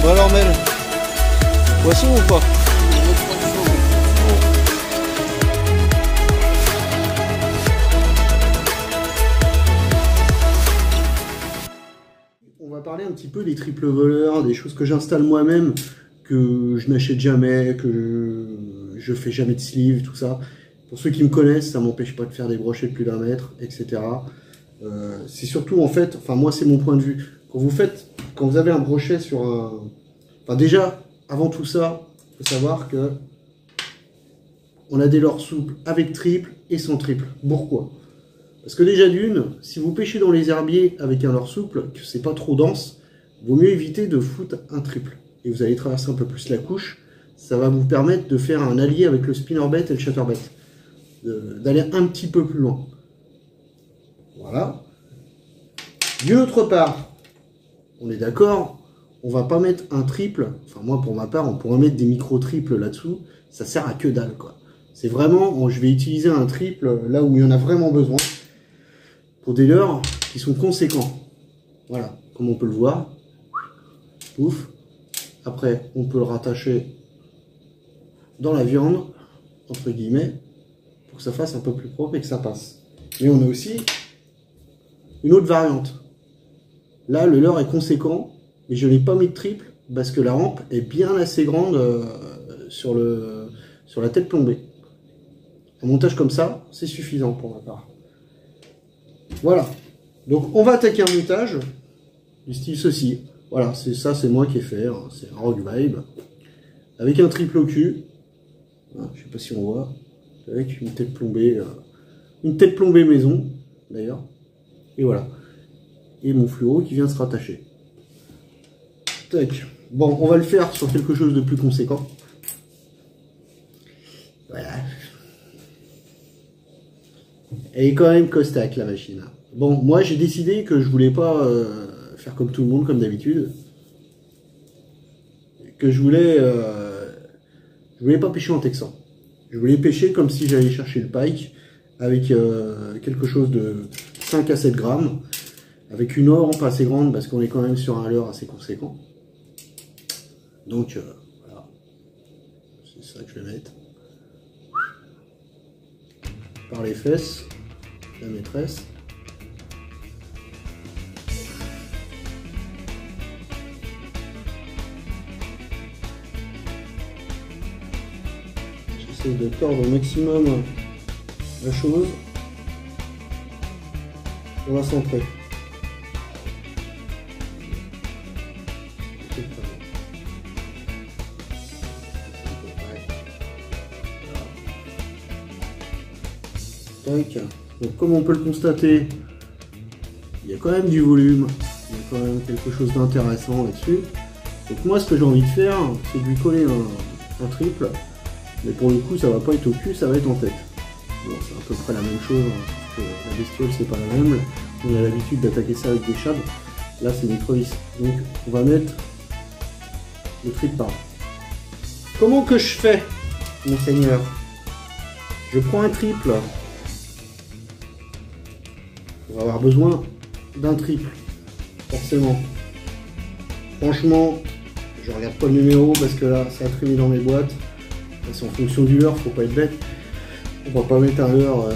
Bon alors Mel, poisson ou pas? On va parler un petit peu des triples voleurs, des choses que j'installe moi-même, que je n'achète jamais, que je fais jamais de sleeve, tout ça. Pour ceux qui me connaissent, ça m'empêche pas de faire des brochets de plus d'1 mètre, etc. C'est surtout en fait, enfin moi c'est mon point de vue, quand vous avez un brochet sur un... Enfin déjà, avant tout ça, il faut savoir que on a des leurres souples avec triple et sans triple. Pourquoi? Parce que déjà d'une, si vous pêchez dans les herbiers avec un leurre souple, que c'est pas trop dense, vaut mieux éviter de foutre un triple. Et vous allez traverser un peu plus la couche, ça va vous permettre de faire un allié avec le spinnerbait et le chatterbait. D'aller un petit peu plus loin. Voilà. D'une autre part, on est d'accord, on va pas mettre un triple, enfin moi pour ma part, on pourrait mettre des micro-triples là-dessous, ça sert à que dalle quoi. C'est vraiment, je vais utiliser un triple là où il y en a vraiment besoin, pour des leurres qui sont conséquents. Voilà, comme on peut le voir. Pouf. Après, on peut le rattacher dans la viande, entre guillemets, pour que ça fasse un peu plus propre et que ça passe. Mais on a aussi une autre variante. Là, le leurre est conséquent, mais je n'ai pas mis de triple parce que la rampe est bien assez grande sur la tête plombée. Un montage comme ça, c'est suffisant pour ma part. Voilà. Donc, on va attaquer un montage du style ceci. Voilà, c'est moi qui ai fait. Hein. C'est un Rock Vibe. Avec un triple au cul. Voilà, je sais pas si on voit. Avec une tête plombée maison, d'ailleurs. Et voilà. Et mon fluoro qui vient se rattacher. Tac. Bon, on va le faire sur quelque chose de plus conséquent. Voilà. Elle est quand même costaque la machine. Bon, moi j'ai décidé que je voulais pas faire comme tout le monde, comme d'habitude. Que je voulais pas pêcher en texan. Je voulais pêcher comme si j'allais chercher le pike avec quelque chose de 5 à 7 grammes. Avec une rampe assez grande parce qu'on est quand même sur un leurre assez conséquent. Donc voilà, c'est ça que je vais mettre. Par les fesses, la maîtresse. J'essaie de tordre au maximum la chose pour la centrer. Donc comme on peut le constater, il y a quand même du volume, il y a quand même quelque chose d'intéressant là-dessus. Donc moi ce que j'ai envie de faire, c'est de lui coller un triple, mais pour le coup ça va pas être au cul, ça va être en tête. Bon, c'est à peu près la même chose, hein, parce que la bestiole c'est pas la même, on a l'habitude d'attaquer ça avec des chabs, là c'est des crevisses. Donc on va mettre le triple par là. Comment que je fais, mon seigneur? Je prends un triple. On va avoir besoin d'un triple, forcément. Franchement, je regarde pas le numéro parce que là, ça a traîné dans mes boîtes. C'est en fonction du leurre, faut pas être bête. On va pas mettre un leurre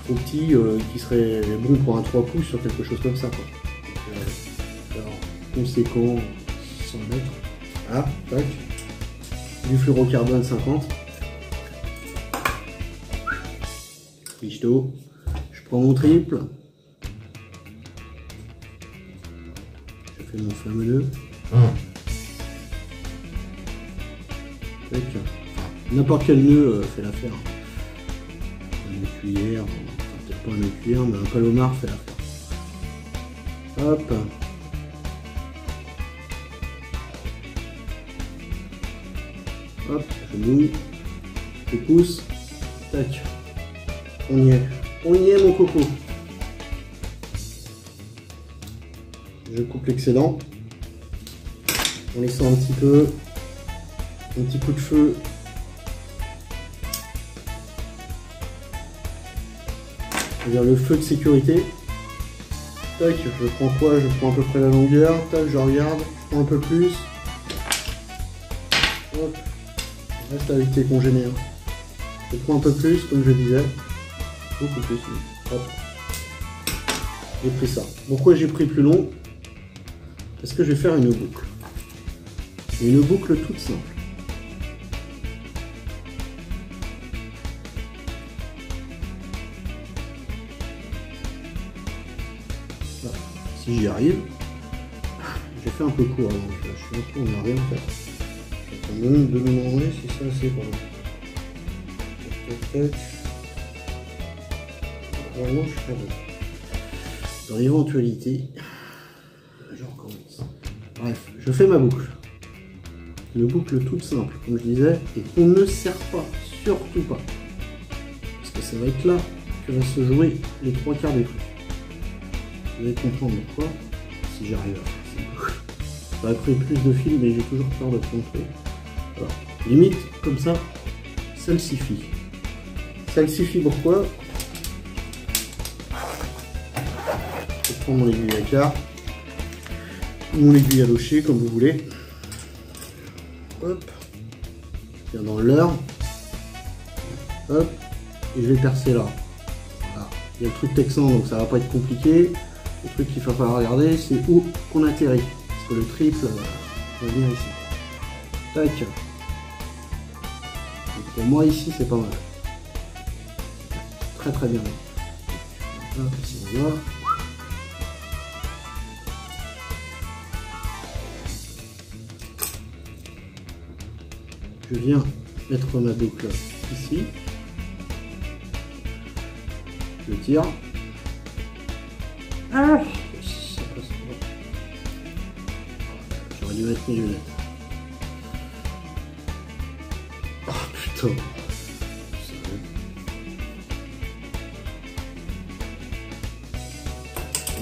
trop petit qui serait bon pour un 3 pouces sur quelque chose comme ça. Quoi. Donc, alors, conséquent, 100 mètres. Voilà, tac. Du fluorocarbone 50. Fiche d'eau. Je prends mon triple. Je fais mon fameux nœud. N'importe quel nœud fait l'affaire. Un nœud cuillère, enfin, peut-être pas un nœud cuillère, mais un palomar fait l'affaire. Hop. Hop, je mouille, je pousse, tac, on y est mon coco. Je coupe l'excédent, en laissant un petit peu, un petit coup de feu. C'est-à-dire le feu de sécurité. Tac, je prends quoi? Je prends à peu près la longueur, tac, je regarde, je prends un peu plus. Hop. Reste avec tes congénères. Je prends un peu plus, comme je disais. Beaucoup plus. Hop. J'ai pris ça. Pourquoi j'ai pris plus long? Parce que je vais faire une boucle. Une boucle toute simple. Voilà. Si j'y arrive, j'ai fait un peu court, donc je suis un peu en arrière en fait. De me demander si c'est assez pour moi. Normalement, je ferai bon. Dans l'éventualité, je recommence. Bref, je fais ma boucle. Une boucle toute simple, comme je disais, et qu'on ne serre pas, surtout pas. Parce que ça va être là que va se jouer les 3/4 des trucs. Vous allez comprendre pourquoi, si j'arrive à faire cette boucle. Ça va créer plus de fils, mais j'ai toujours peur de tromper. Alors, limite, comme ça, ça le suffit. Ça le suffit pourquoi? Je prends mon aiguille à quart, mon aiguille à locher, comme vous voulez. Hop, je viens dans l'heure. Hop, et je vais percer là. Voilà. Il y a le truc texan, donc ça va pas être compliqué. Le truc qu'il va falloir regarder, c'est où qu'on atterrit. Parce que le triple va venir ici. Tac. Pour moi ici c'est pas mal. Très très bien. Hop, ici on voit. Je viens mettre ma boucle ici. Je tire. Ah, j'aurais dû mettre mes lunettes. Oh putain.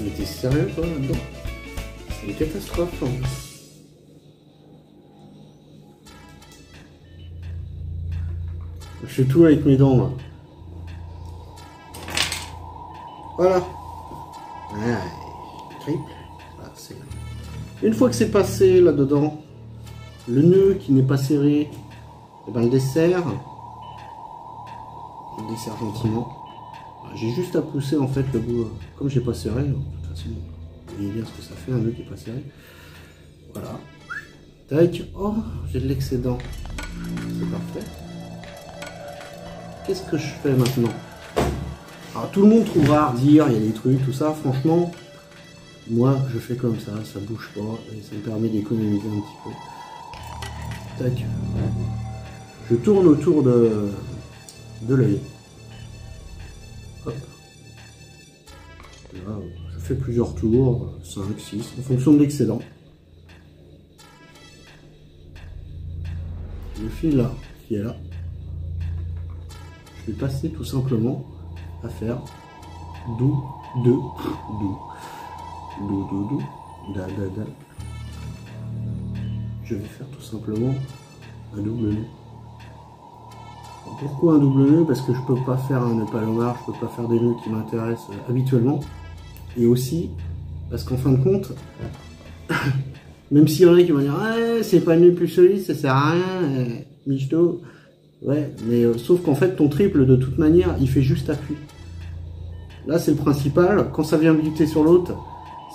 Mais t'es sérieux toi là-dedans? C'est une catastrophe. Hein. Je fais tout avec mes dents là. Voilà. Ouais, triple. Voilà, une fois que c'est passé là-dedans, le nœud qui n'est pas serré, et ben, le dessert gentiment. J'ai juste à pousser en fait le bout, comme j'ai pas serré, de toute façon, vous voyez bien ce que ça fait un nœud qui n'est pas serré. Voilà. Tac. Oh, j'ai de l'excédent. C'est parfait. Qu'est-ce que je fais maintenant? Alors tout le monde trouvera à redire, il y a des trucs, tout ça, franchement, moi je fais comme ça bouge pas, et ça me permet d'économiser un petit peu. Tac. Je tourne autour de l'œil. Hop. Là, je fais plusieurs tours, 5, 6, en fonction de l'excédent. Le fil là, qui est là, je vais passer tout simplement à faire do, da. Je vais faire tout simplement un double nœud. Pourquoi un double nœud? Parce que je peux pas faire un nœud palomar, je peux pas faire des nœuds qui m'intéressent habituellement. Et aussi parce qu'en fin de compte, même s'il y en a qui vont dire ah, c'est pas le nœud plus solide, ça sert à rien, michto. Ouais, mais sauf qu'en fait ton triple de toute manière il fait juste appui. Là c'est le principal, quand ça vient buter sur l'autre,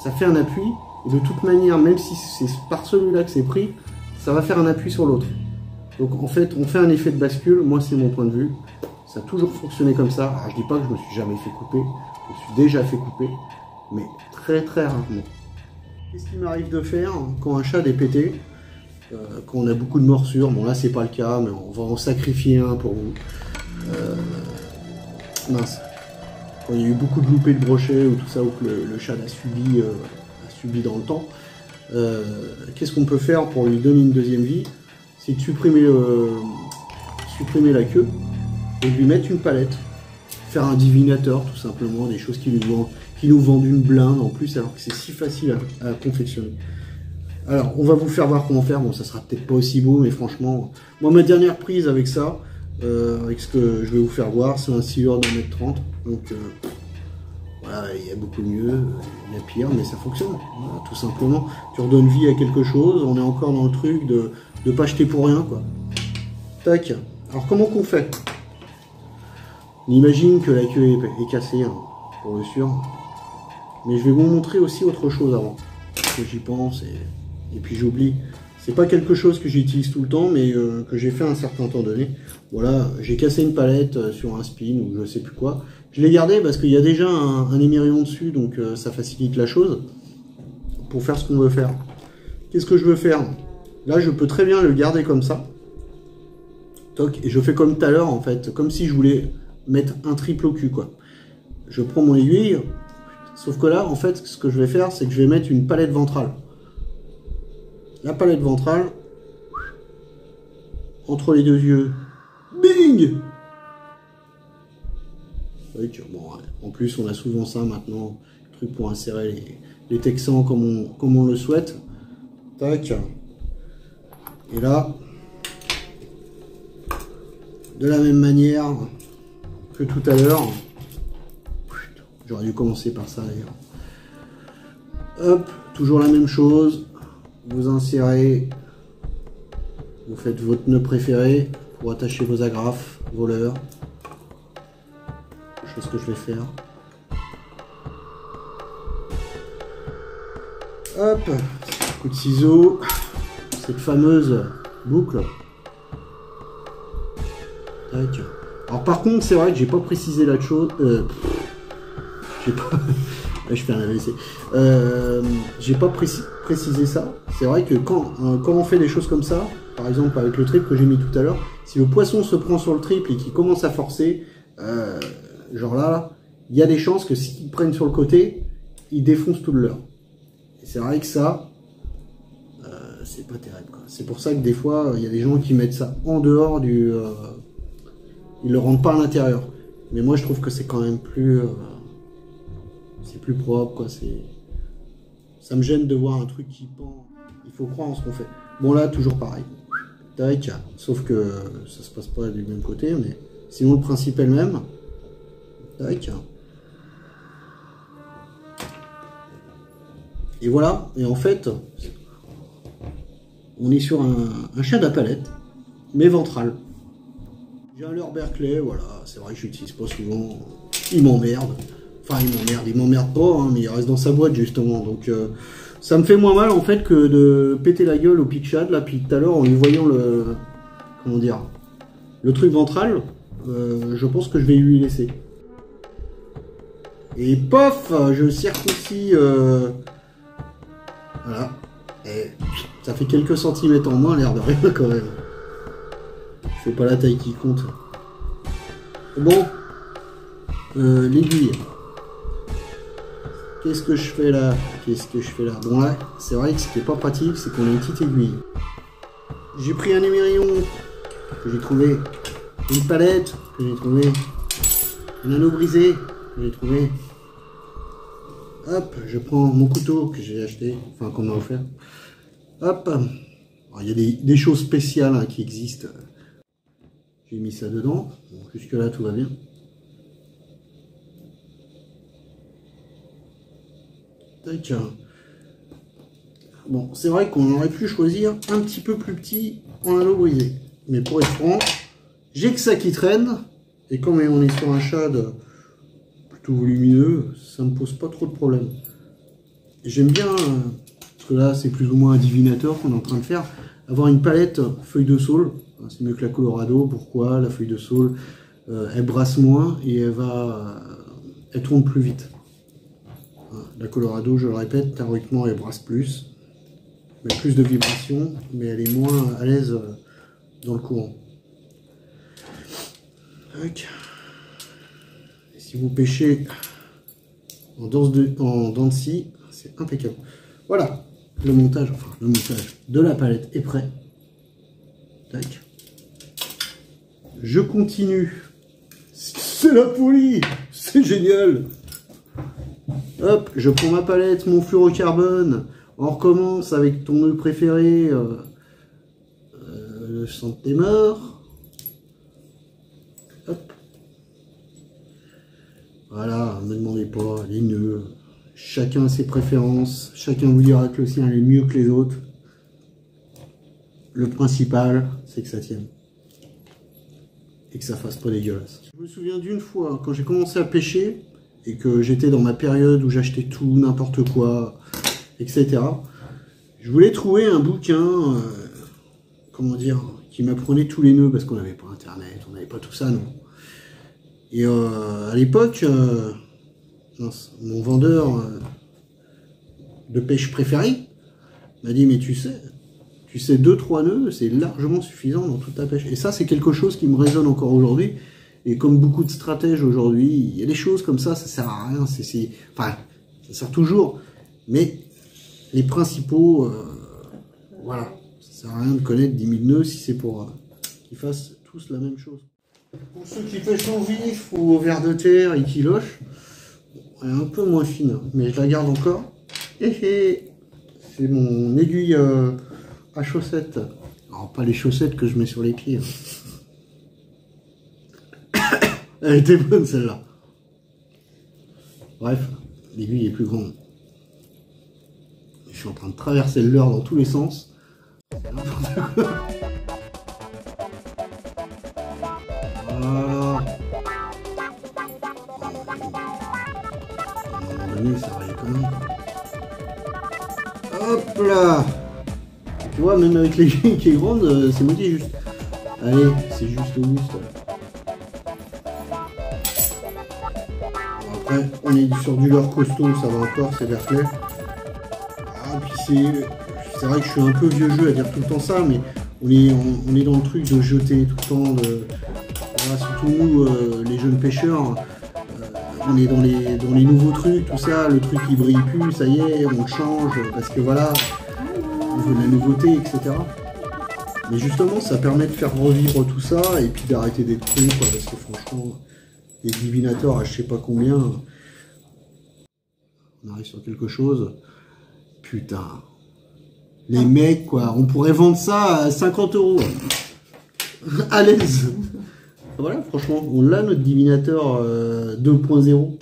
ça fait un appui, et de toute manière, même si c'est par celui-là que c'est pris, ça va faire un appui sur l'autre. Donc en fait on fait un effet de bascule, moi c'est mon point de vue, ça a toujours fonctionné comme ça. Alors, je dis pas que je me suis jamais fait couper, je me suis déjà fait couper, mais très très rarement. Qu'est-ce qui m'arrive de faire quand un chat est pété? quand on a beaucoup de morsures. Bon là c'est pas le cas, mais on va en sacrifier un pour vous. Mince. Quand il y a eu beaucoup de loupés de brochet ou tout ça, ou que le chat a subi dans le temps, qu'est-ce qu'on peut faire pour lui donner une deuxième vie? C'est de supprimer la queue et de lui mettre une palette. Faire un divinateur tout simplement, des choses qui nous vendent une blinde en plus alors que c'est si facile à confectionner. Alors on va vous faire voir comment faire, bon ça sera peut-être pas aussi beau mais franchement, moi ma dernière prise avec ça, avec ce que je vais vous faire voir, c'est un scieur d'1m30, donc voilà, il y a beaucoup mieux, il y a pire mais ça fonctionne, voilà, tout simplement. Tu redonnes vie à quelque chose, on est encore dans le truc de pas jeter pour rien quoi. Tac, alors comment qu'on fait? On imagine que la queue est cassée, hein, pour le sûr. Mais je vais vous montrer aussi autre chose avant. Parce que j'y pense et puis j'oublie. C'est pas quelque chose que j'utilise tout le temps, mais que j'ai fait à un certain temps donné. Voilà, j'ai cassé une palette sur un spin ou je sais plus quoi. Je l'ai gardé parce qu'il y a déjà un émerillon dessus, donc ça facilite la chose. Pour faire ce qu'on veut faire. Qu'est-ce que je veux faire? Là, je peux très bien le garder comme ça. Toc, et je fais comme tout à l'heure en fait, comme si je voulais mettre un triple au cul quoi. Je prends mon aiguille, sauf que là en fait ce que je vais faire c'est que je vais mettre une palette ventrale. La palette ventrale entre les deux yeux. Bing! Bon, ouais. En plus on a souvent ça maintenant, truc pour insérer les texans comme on le souhaite. Tac. Et là, de la même manière que tout à l'heure, j'aurais dû commencer par ça d'ailleurs. Hop, toujours la même chose, vous insérez, vous faites votre nœud préféré pour attacher vos agrafes, vos leurres, chose que je vais faire. Hop, coup de ciseau, cette fameuse boucle. Tac. Alors par contre, c'est vrai que j'ai pas précisé la chose. J'ai pas. Je fais un AVC. J'ai pas précisé ça. C'est vrai que quand on fait des choses comme ça, par exemple avec le triple que j'ai mis tout à l'heure, si le poisson se prend sur le triple et qu'il commence à forcer, genre là, il y a des chances que s'ils prennent sur le côté, ils défoncent tout le leurre. Et c'est vrai que ça, c'est pas terrible. C'est pour ça que des fois, il y a des gens qui mettent ça en dehors du. Ils le rendent pas à l'intérieur. Mais moi je trouve que c'est quand même plus c'est plus propre quoi. Ça me gêne de voir un truc qui pend. Il faut croire en ce qu'on fait. Bon là toujours pareil. Tac. Sauf que ça se passe pas du même côté, mais sinon le principe est le même. Tac. Et voilà. Et en fait, on est sur un chat à palette, mais ventral. J'ai un leurre Berkeley, voilà, c'est vrai que je l'utilise pas souvent, il m'emmerde, enfin il m'emmerde pas, hein, mais il reste dans sa boîte justement, donc ça me fait moins mal en fait que de péter la gueule au pitchad, là, puis tout à l'heure en lui voyant le, comment dire, le truc ventral, je pense que je vais lui laisser. Et pof, je circoncis, voilà, et ça fait quelques centimètres en moins, l'air de rien quand même. C'est pas la taille qui compte. Bon, l'aiguille. Qu'est-ce que je fais là? Bon là, c'est vrai que ce qui est pas pratique, c'est qu'on a une petite aiguille. J'ai pris un émerillon que j'ai trouvé, une palette que j'ai trouvé, un anneau brisé que j'ai trouvé. Hop, je prends mon couteau que j'ai acheté, enfin qu'on m'a offert. Hop, il y a des choses spéciales hein, qui existent. J'ai mis ça dedans. Bon, jusque là tout va bien. Tac. Bon, c'est vrai qu'on aurait pu choisir un petit peu plus petit en anneau brisé. Mais pour être franc, j'ai que ça qui traîne. Et comme on est sur un shad plutôt volumineux, ça ne me pose pas trop de problème. J'aime bien, parce que là c'est plus ou moins un divinateur qu'on est en train de faire, avoir une palette feuille de saule. C'est mieux que la Colorado. Pourquoi? La feuille de saule, elle brasse moins et elle tourne plus vite. La Colorado, je le répète, théoriquement elle brasse plus. met plus de vibrations, mais elle est moins à l'aise dans le courant. Tac. Et si vous pêchez en dents de scie, c'est impeccable. Voilà, le montage de la palette est prêt. Tac. Je continue. C'est la folie, c'est génial. Hop, je prends ma palette, mon fluorocarbone. On recommence avec ton nœud préféré, le centémore. Hop. Voilà, ne me demandez pas, les nœuds. Chacun a ses préférences. Chacun vous dira que le sien est mieux que les autres. Le principal, c'est que ça tienne. Et que ça fasse pas dégueulasse. Je me souviens d'une fois, quand j'ai commencé à pêcher, et que j'étais dans ma période où j'achetais tout, n'importe quoi, etc. Je voulais trouver un bouquin, comment dire, qui m'apprenait tous les nœuds, parce qu'on n'avait pas internet, on n'avait pas tout ça, non. Et à l'époque, mon vendeur de pêche préféré m'a dit, mais tu sais 2-3 nœuds, c'est largement suffisant dans toute ta pêche. Et ça, c'est quelque chose qui me résonne encore aujourd'hui. Et comme beaucoup de stratèges aujourd'hui, il y a des choses comme ça sert à rien. Enfin, ça sert toujours. Mais les principaux, voilà. Ça sert à rien de connaître 10 000 nœuds si c'est pour qu'ils fassent tous la même chose. Pour ceux qui pêchent en vif ou au ver de terre et qui lochent, elle est un peu moins fine, mais je la garde encore. C'est mon aiguille à chaussettes. Alors, pas les chaussettes que je mets sur les pieds. Elle était bonne celle-là. Bref, l'aiguille est plus grande. Je suis en train de traverser le leurre dans tous les sens. Voilà. À un moment donné, ça va aller quand même. Hop là. Tu vois, même avec l'aiguille qui est grande, c'est moitié juste. Allez, c'est juste au juste. Après, on est sur du leurre costaud, ça va encore, c'est Berkeley. Ah, puis c'est vrai que je suis un peu vieux jeu à dire tout le temps ça, mais on est dans le truc de jeter tout le temps. Voilà, surtout nous, les jeunes pêcheurs, on est dans les nouveaux trucs, tout ça, le truc il brille plus, ça y est, on le change, parce que voilà, on veut de la nouveauté, etc. Mais justement, ça permet de faire revivre tout ça, et puis d'arrêter d'être con, quoi, parce que franchement, les divinateurs à je sais pas combien, on arrive sur quelque chose, putain, les mecs, quoi, on pourrait vendre ça à 50 € à l'aise. Voilà, franchement, on l'a notre divinateur 2.0.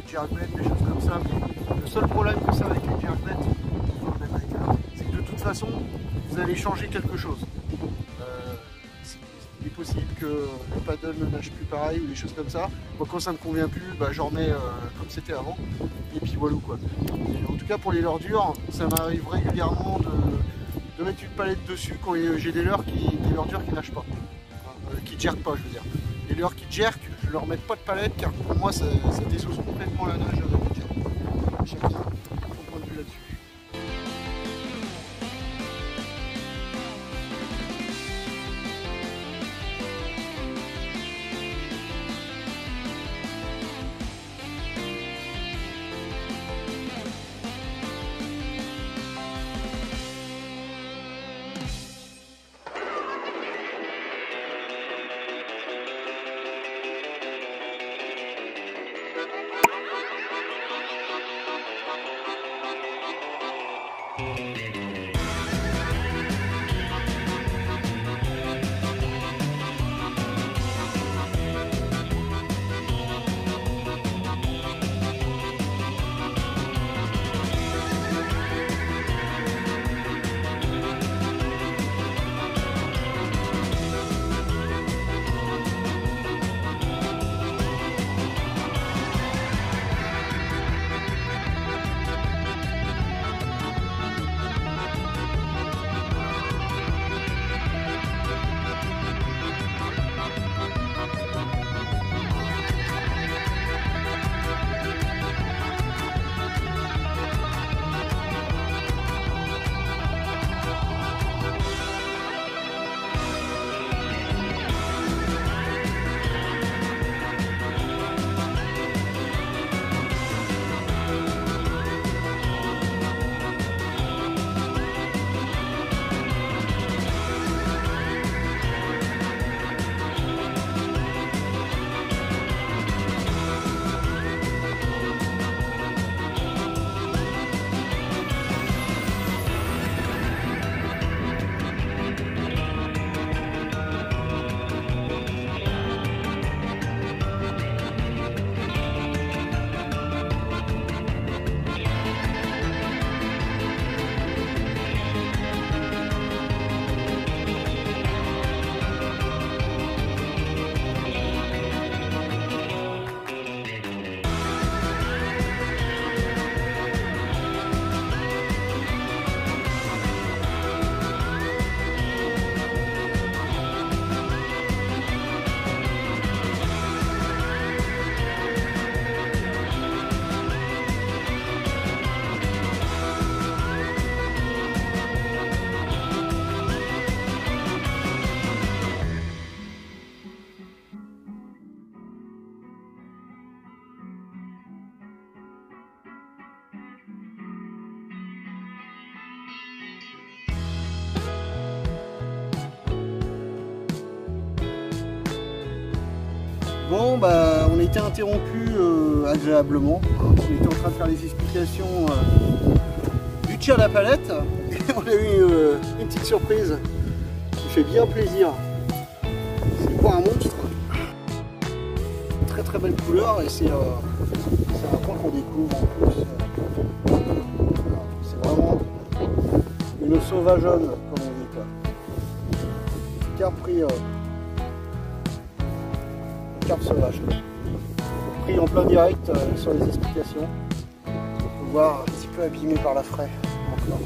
Jerknet, des choses comme ça, mais le seul problème que ça avec les jerknet, c'est que de toute façon, vous allez changer quelque chose. Il est possible que le paddle ne nage plus pareil ou des choses comme ça. Moi, quand ça me convient plus, bah, j'en remets comme c'était avant, et puis voilà quoi. Et en tout cas pour les leurres dures, ça m'arrive régulièrement de mettre une palette dessus quand j'ai des leurres dures qui nagent pas, qui jerkent pas, je veux dire. Les leurres qui jerkent, je leur mets pas de palette car pour moi ça dessouce complètement la nage avec le jerk. Chacun son point de vue là-dessus. Bon, bah, on a été interrompu agréablement. On était en train de faire les explications du tir à la palette. Et on a eu une petite surprise qui fait bien plaisir. C'est pas un monstre. Très très belle couleur et c'est un point qu'on découvre en plus. C'est vraiment une sauvageonne, comme on dit, quoi. Carpe sauvage. Pris en plein direct sur les explications. On peut voir un petit peu abîmé par la fraie encore.